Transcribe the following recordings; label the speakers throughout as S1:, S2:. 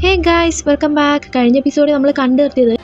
S1: Hey guys welcome back. കഴിഞ്ഞ എപ്പിസോഡിൽ നമ്മൾ കണ്ടു നിർത്തിയത്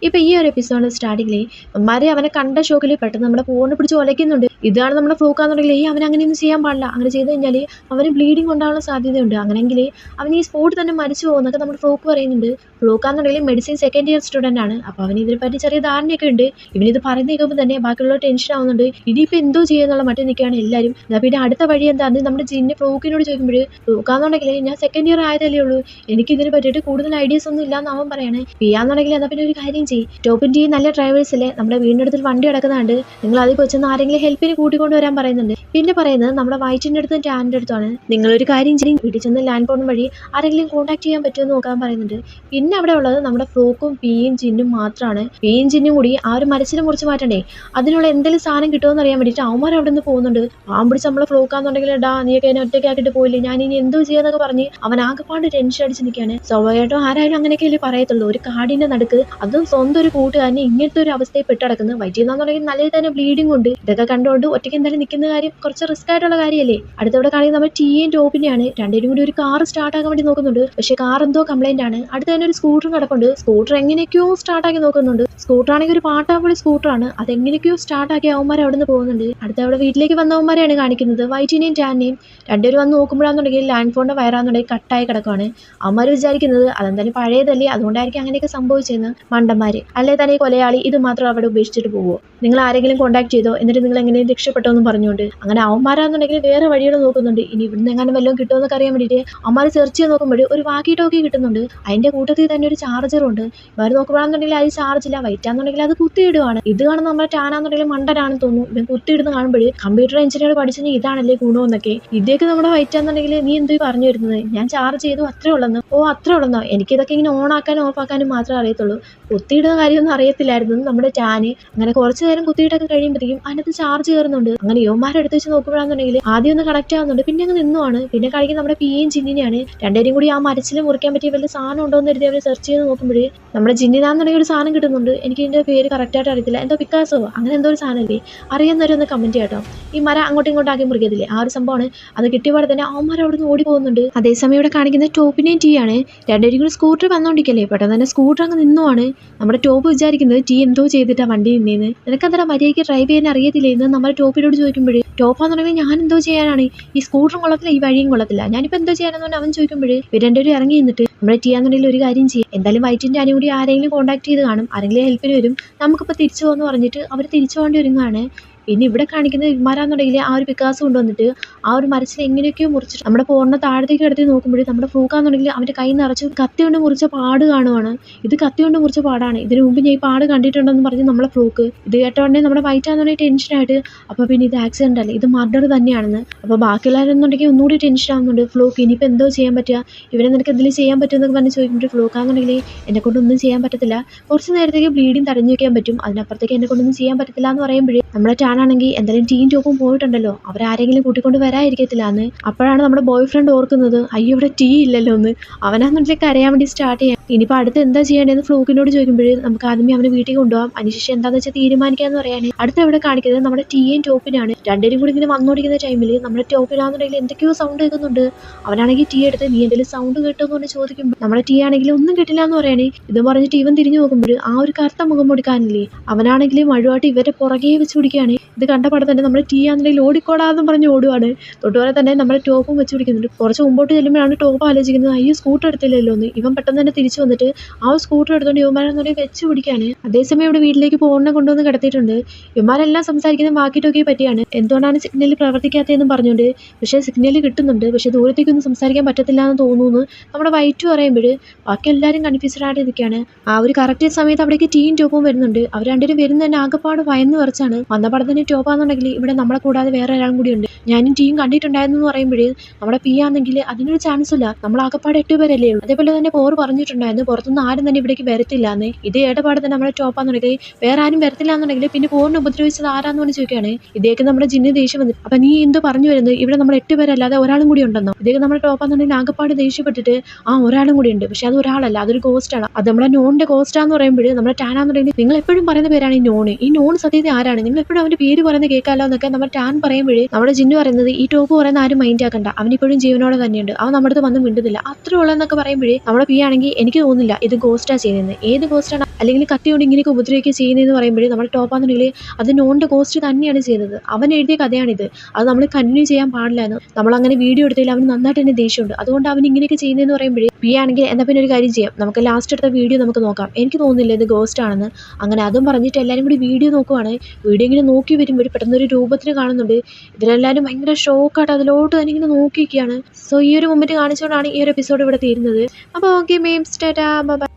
S1: ഇപ്പൊ ഈ ഒരു എപ്പിസോഡ് സ്റ്റാർട്ടിങ്ങില് അമ്മമാരെ അവനെ കണ്ട ഷോക്കിൽ പെട്ടെന്ന് നമ്മളെ ഫോണിൽ പിടിച്ച് ഒലയ്ക്കുന്നുണ്ട്. ഇതാണ് നമ്മുടെ ഫ്ലൂക്കാന്നുണ്ടെങ്കിൽ അവൻ അങ്ങനെയൊന്നും ചെയ്യാൻ പാടില്ല. അങ്ങനെ ചെയ്ത് കഴിഞ്ഞാൽ അവന് ബ്ലീഡിങ് ഉണ്ടാകാനുള്ള സാധ്യതയുണ്ട്. അങ്ങനെയെങ്കിൽ അവൻ ഈ സ്പോട്ട് തന്നെ മരിച്ചു പോകുന്നൊക്കെ നമ്മുടെ ഫ്ലൂക്ക് പറയുന്നുണ്ട്. ഫ്ലൂക്കാന്നുണ്ടെങ്കിൽ മെഡിസിൻ സെക്കൻഡ് ഇയർ സ്റ്റുഡന്റ് ആണ്. അപ്പൊ അവന് ഇതിനെപ്പറ്റി ചെറിയ ധാരണയൊക്കെ ഉണ്ട്. ഇവനിത് പറയുന്ന കേൾക്കുമ്പോൾ തന്നെ ബാക്കിയുള്ളവർ ടെൻഷൻ ആവുന്നുണ്ട്. ഇനിയിപ്പോൾ എന്തോ ചെയ്യുന്നുള്ള മറ്റേ നിൽക്കുകയാണ് എല്ലാവരും. പിന്നെ അടുത്ത വഴി എന്താന്ന് നമ്മുടെ ജിന്നെ ഫ്ലൂക്കിനോട് ചോദിക്കുമ്പോൾ ഫ്ലൂക്കാന്നുണ്ടെങ്കിൽ ഞാൻ സെക്കൻഡ് ഇയർ ആയതല്ലേ ഉള്ളൂ, എനിക്ക് ഇതിനെ പറ്റിയിട്ട് കൂടുതൽ ഐഡിയാസ് ഒന്നും ഇല്ലാന്ന് അവൻ പറയണേ. പിയാന്നുണ്ടെങ്കിൽ എന്നാൽ പിന്നെ ഒരു കാര്യം ചെയ്യും, ടോപ്പിൻ ടീ നല്ല ഡ്രൈവേഴ്സ് അല്ലേ, നമ്മുടെ വീടിൻ്റെ അടുത്ത് വണ്ടി കിടക്കുന്നുണ്ട്, നിങ്ങൾ അതിൽ വെച്ചെന്ന് ആരെങ്കിലും ഹെൽപ്പിന് കൂട്ടിക്കൊണ്ട് വരാൻ പറയുന്നുണ്ട്. പിന്നെ പറയുന്നത് നമ്മുടെ വൈറ്റിൻ്റെ അടുത്തും ടാനിൻ്റെ അടുത്താണ്, നിങ്ങളൊരു കാര്യം ചെയ്യും, വീട്ടിൽ ചെന്ന് ലാൻഡ് ഫോൺ വഴി ആരെങ്കിലും കോൺടാക്ട് ചെയ്യാൻ പറ്റുമെന്ന് നോക്കാൻ പറയുന്നുണ്ട്. പിന്നെ അവിടെ ഉള്ളത് നമ്മുടെ ഫ്ലൂക്കും പിയും ജിന്നും മാത്രമാണ്. പിയും ജിന്നും കൂടി ആ ഒരു മരച്ചിനെ മുറിച്ച് മാറ്റണ്ടേ, അതിനുള്ള എന്തെങ്കിലും സാധനം കിട്ടുമെന്ന് അറിയാൻ വേണ്ടിയിട്ട് അവന്മാർ അവിടെ നിന്ന് പോകുന്നുണ്ട്. പിടിച്ച് നമ്മളെ ഫ്ലൂക്കാന്നുണ്ടെങ്കിൽ ഡാ നീയൊക്കെ എന്നെ ഒറ്റയ്ക്കാക്കിയിട്ട് പോയില്ലേ, ഞാൻ ഇനി എന്തോ ചെയ്യാന്നൊക്കെ പറഞ്ഞ് അവൻ ആകെപ്പാട് ടെൻഷൻ അടിച്ച് നിൽക്കുകയാണ്. സ്വാഭാവികമായിട്ടും ആരായാലും അങ്ങനെയൊക്കെ പറയത്തുള്ളൂ, ഒരു കാടിന്റെ നടുക്ക് അതും സ്വന്തം ഒരു കൂട്ടുകാരനെ ഇങ്ങനത്തെ ഒരു അവസ്ഥയിൽ പെട്ടടക്കുന്നത്. വൈറ്റിയെന്നുണ്ടെങ്കിൽ നല്ല തന്നെ ബ്ലീഡിംഗ് ഉണ്ട്. ഇതൊക്കെ കണ്ടുകൊണ്ട് ഒറ്റയ്ക്ക് എന്തായാലും നിൽക്കുന്ന കാര്യം കുറച്ച് റിസ്ക് ആയിട്ടുള്ള കാര്യമല്ലേ. അടുത്തവിടെ കാണിക്കുന്നത് നമ്മൾ ടീയും ടോപ്പിനെയാണ്. രണ്ടുപേരും കൂടി ഒരു കാർ സ്റ്റാർട്ട് ആക്കാൻ വേണ്ടി നോക്കുന്നുണ്ട്. പക്ഷേ കാർ എന്തോ കംപ്ലൈന്റ് ആണ്. അടുത്ത് തന്നെ ഒരു സ്കൂട്ടർ കിടപ്പുണ്ട്. സ്കൂട്ടർ എങ്ങനെയൊക്കെയോ സ്റ്റാർട്ടാക്കി നോക്കുന്നുണ്ട്. സ്കൂട്ടർ ആണെങ്കിൽ ഒരു പാട്ടാപ്പൊളി സ്കൂട്ടറാണ്. അതെങ്ങനെയൊക്കെയോ സ്റ്റാർട്ടാക്കി അവന്മാർ അവിടെ നിന്ന് പോകുന്നുണ്ട്. അടുത്ത അവിടെ വീട്ടിലേക്ക് വന്നവന്മാരെയാണ് കാണിക്കുന്നത്, വൈറ്റിനെയും ടാനിനെയും. രണ്ടുപേരും വന്ന് നോക്കുമ്പോഴാണെന്നുണ്ടെങ്കിൽ ലാൻഡ് ഫോണിന്റെ വയറാന്നുണ്ടെങ്കിൽ കട്ടായി കിടക്കുകയാണ്. അവന്മാർ വിചാരിക്കുന്നത് അതെന്തായാലും പഴയതല്ലേ, അതുകൊണ്ടായിരിക്കും അങ്ങനെയൊക്കെ സംഭവിച്ചതെന്ന്. മണ്ടന്മാര് അല്ലേ തന്നെ കൊലയാളി ഇത് മാത്രം അവിടെ ഉപേക്ഷിച്ചിട്ട് പോവോ, നിങ്ങൾ ആരെങ്കിലും കോൺടാക്ട് ചെയ്തോ, എന്നിട്ട് നിങ്ങൾ എങ്ങനെ രക്ഷപ്പെട്ടോ എന്ന് പറഞ്ഞുകൊണ്ട് അങ്ങനെ അവന്മാരാണെന്നുണ്ടെങ്കിൽ വേറെ വഴികൾ നോക്കുന്നുണ്ട്. ഇനി ഇവിടുന്ന് എങ്ങനെ വല്ലതും കിട്ടുമെന്നൊക്കെ അറിയാൻ വേണ്ടിയിട്ട് അവന്മാർ സെർച്ച് ചെയ്ത് നോക്കുമ്പോൾ ഒരു വാക്കി ടോക്കി കിട്ടുന്നുണ്ട്. അതിന്റെ കൂട്ടത്തിൽ തന്നെ ഒരു ചാർജർ ഉണ്ട്. ഇവർ നോക്കുമ്പോഴാണെന്നുണ്ടെങ്കിൽ അത് ചാർജ് ഇല്ല, വൈറ്റാന്നുണ്ടെങ്കിൽ അത് കുത്തിയിടുവാണ്. ഇത് കാണുന്ന നമ്മുടെ ടാനാന്നുണ്ടെങ്കിൽ മണ്ടനാണെന്ന് തോന്നുന്നു. ഇവൻ കുത്തിയിടുന്ന കാണുമ്പോൾ കമ്പ്യൂട്ടർ എഞ്ചിനീയർ പഠിച്ചെങ്കിൽ ഇതാണല്ലേ ഗുണമെന്നൊക്കെ. ഇതൊക്കെ നമ്മുടെ വൈറ്റാന്നുണ്ടെങ്കിൽ നീ എന്തോ പറഞ്ഞു വരുന്നത്, ഞാൻ ചാർജ് ചെയ്തു അത്രേ ഉള്ളെന്ന്. ഓ അത്രേ ഉള്ളെന്നോ, എനിക്കിതൊക്കെ ഇങ്ങനെ ഓൺ ആക്കാനും ഓഫ് ആക്കാനും മാത്രമേ അറിയത്തുള്ളൂ, കുത്തിയിടുന്ന കാര്യമൊന്നും അറിയത്തില്ലായിരുന്നു നമ്മുടെ ടാന്. അങ്ങനെ കുറച്ചു നേരം കുത്തിയിട്ടൊക്കെ കഴിയുമ്പോഴത്തേക്കും അതിനകത്ത് ചാർജ് കയറുന്നുണ്ട്. അങ്ങനെ യുവമാരെടുത്ത് വെച്ച് നോക്കുമ്പോഴാണെന്നുണ്ടെങ്കിൽ ആദ്യം ഒന്ന് കണക്ട് ആവുന്നുണ്ട്, പിന്നെ അങ്ങ് നിന്നുമാണ്. പിന്നെ കളിക്കുന്ന നമ്മുടെ പിയും ജിന്നിനെയാണ്. രണ്ടുപേരും കൂടി ആ മരച്ചിൽ മുറിക്കാൻ പറ്റിയ വലിയ സാധനം ഉണ്ടോ എന്ന് കരുതി അവർ സെർച്ച് ചെയ്ത് നോക്കുമ്പോൾ നമ്മുടെ ജിന്നിനാന്നുണ്ടെങ്കിൽ ഒരു സാധനം കിട്ടുന്നുണ്ട്. എനിക്ക് ഇതിന്റെ പേര് കറക്റ്റായിട്ട് അറിയത്തില്ല, എന്തോ പിക്കാസോ അങ്ങനെ എന്തോ ഒരു സാധനമല്ലേ, അറിയുന്നവരൊന്ന് കമന്റ് ചെയ്യാട്ടോ. ഈ മരം അങ്ങോട്ടും ഇങ്ങോട്ടും ആക്കി മുറിക്കത്തില്ലേ, ആ ഒരു സംഭവമാണ്. അത് കിട്ടിയപാടെ തന്നെ അവന്മാർ അവിടെ നിന്ന് ഓടി പോകുന്നുണ്ട്. അതേസമയം ഇവിടെ കാണിക്കുന്ന ടോപ്പിനെയും ടീ ആണ്. രണ്ടുപേരും കൂടി സ്കൂട്ടർ വന്നോണ്ടിരിക്കല്ലേ, പെട്ടെന്ന് തന്നെ സ്കൂട്ടർ അങ്ങ് നിന്നുവാണ്. നമ്മുടെ ടോപ്പ് വിചാരിക്കുന്നത് ടീ എന്തോ ചെയ്തിട്ടാ വണ്ടി നിന്നേന്ന്, നിനക്കെന്താ മര്യാദയ്ക്ക് ഡ്രൈവ് ചെയ്യാൻ അറിയത്തില്ലേ എന്ന് നമ്മുടെ ടോപ്പിനോട് ചോദിക്കുമ്പോൾ ടോപ്പാന്നുണ്ടെങ്കിൽ ഞാൻ എന്തോ ചെയ്യാനാണ്, ഈ സ്കൂട്ടറും കൊള്ളത്തില്ല ഈ വഴിയും കൊള്ളത്തില്ല, ഞാനിപ്പോൾ എന്തോ ചെയ്യാനെന്ന് അവൻ ചോദിക്കുമ്പോൾ രണ്ടുപേരും ഇറങ്ങി നിന്നിട്ട് നമ്മുടെ ടീ ആണെന്നുണ്ടെങ്കിൽ ഒരു കാര്യം ചെയ്യും, എന്തായാലും വൈറ്റിൻ്റെ അനിയും കൂടി ആരെങ്കിലും കോൺടാക്ട് ചെയ്ത് കാണും, ആരെങ്കിലും ഹെൽപ്പിന് വരും, നമുക്കിപ്പോൾ തിരിച്ചു പോകുമെന്ന് പറഞ്ഞിട്ട് അവർ തിരിച്ചു പോകേണ്ടി ഒരുങ്ങാണ്. പിന്നെ ഇവിടെ കാണിക്കുന്ന ഇവന്മാരാന്നുണ്ടെങ്കിൽ ആ ഒരു പിക്കാസ് കൊണ്ടുവന്നിട്ട് ആ ഒരു മരച്ചിൽ എങ്ങനെയൊക്കെയോ മുറിച്ചിട്ട് നമ്മുടെ പൂർണ്ണ താഴത്തേക്ക് എടുത്ത് നോക്കുമ്പോഴേ നമ്മുടെ ഫ്ലൂക്കാന്നുണ്ടെങ്കിൽ അവൻ്റെ കൈ നിറച്ച് കത്തി കൊണ്ട് മുറിച്ച പാട് കാണുവാണ്. ഇത് കത്തി കൊണ്ട് മുറിച്ച പാടാണ്, ഇതിനു മുമ്പ് ഞാൻ ഈ പാട് കണ്ടിട്ടുണ്ടെന്ന് പറഞ്ഞ് നമ്മളെ ഫ്ലൂക്ക് ഇത് കേട്ടോണ്ടേ നമ്മുടെ വൈറ്റാന്നുണ്ടെങ്കിൽ ടെൻഷനായിട്ട് അപ്പോൾ പിന്നെ ഇത് ആക്സിഡന്റ് അല്ലേ, ഇത് മർഡർ തന്നെയാണെന്ന്. അപ്പോൾ ബാക്കിയുള്ളവരെന്നുണ്ടെങ്കിൽ ഒന്നുകൂടി ടെൻഷൻ ആവുന്നുണ്ട്. ഫ്ലൂക്ക് ഇനിയിപ്പോൾ എന്തോ ചെയ്യാൻ പറ്റുക, ഇവരെ നിനക്ക് എന്തെങ്കിലും ചെയ്യാൻ പറ്റുമെന്നൊക്കെ പറഞ്ഞ് ചോദിക്കുമ്പോൾ ഫ്ലൂക്കാന്നുണ്ടെങ്കിൽ എന്നെ കൊണ്ടൊന്നും ചെയ്യാൻ പറ്റത്തില്ല, കുറച്ച് നേരത്തേക്ക് ബ്ലീഡിങ് തടഞ്ഞു വയ്ക്കാൻ പറ്റും, അതിനപ്പുറത്തേക്ക് എന്നെ കൊണ്ടൊന്നും ചെയ്യാൻ പറ്റത്തില്ല എന്ന് പറയുമ്പോഴേ നമ്മുടെ ടാനാണെങ്കിൽ എന്തായാലും ടീം ടോപ്പും പോയിട്ടുണ്ടല്ലോ, അവരാരെങ്കിലും കൂട്ടിക്കൊണ്ട് വരാതിരിക്കത്തില്ല എന്ന്. അപ്പോഴാണ് നമ്മുടെ ബോയ് ഫ്രണ്ട് ഓർക്കുന്നത്, അയ്യോ ഇവിടെ ടീ ഇല്ലല്ലോ എന്ന്. അവനാന്നുണ്ടെങ്കിൽ കരയാൻ വേണ്ടി സ്റ്റാർട്ട് ചെയ്യാം. ഇനിയിപ്പോൾ അടുത്ത് എന്താ ചെയ്യേണ്ടതെന്ന് ഫ്ലൂക്കിനോട് ചോദിക്കുമ്പോൾ നമുക്ക് ആദ്യമേ അവനെ വീട്ടിൽ കൊണ്ടുപോകാം, അതിനുശേഷം എന്താണെന്ന് വെച്ചാൽ തീരുമാനിക്കാന്ന് പറയാൻ. അടുത്ത ഇവിടെ കാണിക്കുന്നത് നമ്മുടെ ടീയും ടോപ്പിനാണ്. രണ്ടുപേരും കൂടി ഇങ്ങനെ വന്നോടിക്കുന്ന ടൈമിൽ നമ്മുടെ ടോപ്പിനാണെന്നുണ്ടെങ്കിൽ എന്തൊക്കെയോ സൗണ്ട് കേൾക്കുന്നുണ്ട്. അവനാണെങ്കിൽ ടീ എടുത്ത് നീ എന്തെങ്കിലും സൗണ്ട് കേട്ടോന്ന് പറഞ്ഞ് ചോദിക്കുമ്പോൾ നമ്മുടെ ടീ ആണെങ്കിൽ ഒന്നും കേട്ടില്ല എന്ന് പറയണേ. ഇത് പറഞ്ഞിട്ട് ഇവൻ തിരിഞ്ഞു നോക്കുമ്പോൾ ആ ഒരു കറുത്ത മുഖം കൊടുക്കാനില്ലേ, അവനാണെങ്കിൽ മഴുവായിട്ട് ഇവരെ പുറകെ വെച്ച് പിടിക്കുകയാണ്. ഇത് കണ്ട പടം തന്നെ നമ്മുടെ ടീ ആണെന്നുണ്ടെങ്കിൽ ഓടിക്കോടാന്ന് പറഞ്ഞ് ഓടുവാണ്. തൊട്ടുപോലെ തന്നെ നമ്മുടെ ടോപ്പും വെച്ച് പിടിക്കുന്നുണ്ട്. കുറച്ച് മുമ്പോട്ട് ചെല്ലുമ്പോഴാണ് ടോപ്പ് ആലോചിക്കുന്നത്, അയ്യോ സ്കൂട്ടർ എടുത്തില്ലല്ലോ എന്ന്. ഇവൻ പെട്ടെന്ന് തന്നെ തിരിച്ചു വന്നിട്ട് ആ സ്കൂട്ടർ എടുത്തുകൊണ്ട് യുവമാരെന്നുണ്ടെങ്കിൽ വെച്ച് പിടിക്കാണ്. അതേസമയം ഇവിടെ വീട്ടിലേക്ക് പോകുന്ന കൊണ്ടുവന്ന് കിടത്തിയിട്ടുണ്ട്. യുവമാരെല്ലാം സംസാരിക്കുന്ന വാക്കി ടോക്കിയെ പറ്റിയാണ്, എന്തുകൊണ്ടാണ് സിഗ്നൽ പ്രവർത്തിക്കാത്തതെന്നും പറഞ്ഞുകൊണ്ട്. പക്ഷേ സിഗ്നൽ കിട്ടുന്നുണ്ട്, പക്ഷേ ദൂരത്തേക്കൊന്നും സംസാരിക്കാൻ പറ്റത്തില്ല എന്ന് തോന്നുന്നു നമ്മുടെ വൈറ്റ് പറയുമ്പോൾ ബാക്കി എല്ലാവരും കൺഫ്യൂസ്ഡ് ആയിട്ട് നിൽക്കുകയാണ്. ആ ഒരു കറക്റ്റ് സമയത്ത് അവിടേക്ക് ടീം ടോപ്പും വരുന്നുണ്ട്. അവർ രണ്ടുപേരും വരുന്ന തന്നെ ആകെപ്പാട് വയന്ന് വരച്ചാണ്. വന്ന പടത്തിന് ടോപ്പാന്നുണ്ടെങ്കിൽ ഇവിടെ നമ്മളെ കൂടാതെ വേറെ ഒരാളും കൂടി ഉണ്ട്, ഞാനും ടീം കണ്ടിട്ടുണ്ടായിരുന്നു എന്ന് പറയുമ്പോഴേ നമ്മുടെ പി ആണെങ്കിൽ അതിനൊരു ചാൻസ് ഇല്ല, നമ്മൾ ആകെപ്പാട് 8 പേരല്ലേ ഉള്ളൂ. അതേപോലെ തന്നെ പോർ പറഞ്ഞിട്ടുണ്ടായിരുന്നു പുറത്തുനിന്ന് ആരും തന്നെ ഇവിടേക്ക് വരത്തില്ല എന്ന്. ഇത് ഏടപാട് തന്നെ നമ്മുടെ ടോപ്പാന്നുണ്ടെങ്കിൽ വേറെ ആരും വരത്തില്ല എന്നുണ്ടെങ്കിൽ പിന്നെ പോറിനെ ഉപദ്രവിച്ചത് ആരാന്ന് പറഞ്ഞ് ചോദിക്കുകയാണ്. ഇതേക്ക് നമ്മുടെ ജിന്ന് ദേഷ്യം വന്നിട്ട് അപ്പൊ നീ എന്തോ പറഞ്ഞു വരുന്നത്, ഇവിടെ നമ്മൾ 8 പേരല്ലാതെ ഒരാളും കൂടി ഉണ്ടെന്നോ. ഇതേക്ക് നമ്മുടെ ടോപ്പാന്നുണ്ടെങ്കിൽ ആകെപ്പാട് ദേഷ്യപ്പെട്ടിട്ട് ആ ഒരാളും കൂടി ഉണ്ട്, പക്ഷെ അത് ഒരാളല്ല, അതൊരു ഗോസ്റ്റ് ആണ്, അത് നമ്മുടെ നോണിന്റെ ഗോസ്റ്റ് ആന്ന് പറയുമ്പോൾ നമ്മുടെ ടാനാന്നുണ്ടെങ്കിൽ നിങ്ങൾ എപ്പോഴും പറയുന്ന പേരാണ് ഈ നോൺ. ഈ നോൺ സത്യത്തിൽ ആരാണ്, നിങ്ങൾ എപ്പോഴും അവന്റെ പേര് പറയുന്നത് കേൾക്കാമല്ലോ എന്നൊക്കെ നമ്മുടെ ടാൻ പറയുമ്പോഴേ നമ്മുടെ ജിന്നു പറയുന്നത് ഈ ടോപ്പ് പറയുന്ന ആരും മൈൻഡ് ആക്കണ്ട, അവനിപ്പോഴും ജീവനോടെ തന്നെയുണ്ട്, അവൻ നമ്മുടെ അടുത്ത് വന്ന് മിണ്ടുന്നില്ല, അത്രേ ഉള്ളതെന്നൊക്കെ പറയുമ്പോഴേ നമ്മുടെ പി ആണെങ്കിൽ എനിക്ക് തോന്നുന്നില്ല ഇത് ഗോസ്റ്റാ ചെയ്യുന്നത്, ഏത് ഗോസ്റ്റാണ് അല്ലെങ്കിൽ കത്തിയോട് ഇങ്ങനെയൊക്കെ ഉപദ്രവിക്കുക ചെയ്യുന്നതെന്ന് പറയുമ്പോഴേ നമ്മുടെ ടോപ്പാന്നുണ്ടെങ്കിൽ അത് നോണിന്റെ ഗോസ്റ്റ് തന്നെയാണ് ചെയ്തത്, അവൻ എഴുതിയ കഥയാണിത്, അത് നമ്മൾ കണ്ടിന്യൂ ചെയ്യാൻ പാടില്ലായിരുന്നു, നമ്മൾ അങ്ങനെ വീഡിയോ എടുത്തതിൽ അവന് നന്നായിട്ട് തന്നെ ദേഷ്യമുണ്ട്, അതുകൊണ്ട് അവൻ ഇങ്ങനെയൊക്കെ ചെയ്യുന്നതെന്ന് പറയുമ്പോഴേ പി ആണെങ്കിൽ എന്നാൽ പിന്നെ ഒരു കാര്യം ചെയ്യാം, നമുക്ക് ലാസ്റ്റ് എടുത്ത വീഡിയോ നമുക്ക് നോക്കാം, എനിക്ക് തോന്നുന്നില്ല ഇത് ഗോസ്റ്റ് ആണെന്ന്. അങ്ങനെ അതും പറഞ്ഞിട്ട് എല്ലാവരും കൂടി വീഡിയോ നോക്കുവാണ്. വീഡിയോ ഇങ്ങനെ നോക്കി വരുമ്പോൾ പെട്ടെന്ന് ഒരു രൂപത്തിന് കാണുന്നുണ്ട്. ഇതിലെല്ലാവരും ഭയങ്കര ഷോക്കായിട്ട് അതിലോട്ട് തന്നെ ഇങ്ങനെ നോക്കിയിരിക്കുകയാണ്. സോ ഈ ഒരു മൊമെന്റ് കാണിച്ചുകൊണ്ടാണ് ഈ ഒരു എപ്പിസോഡ് ഇവിടെ തീരുന്നത്. അപ്പോൾ ഓക്കെ മീംസ് ടാറ്റാ ബൈ.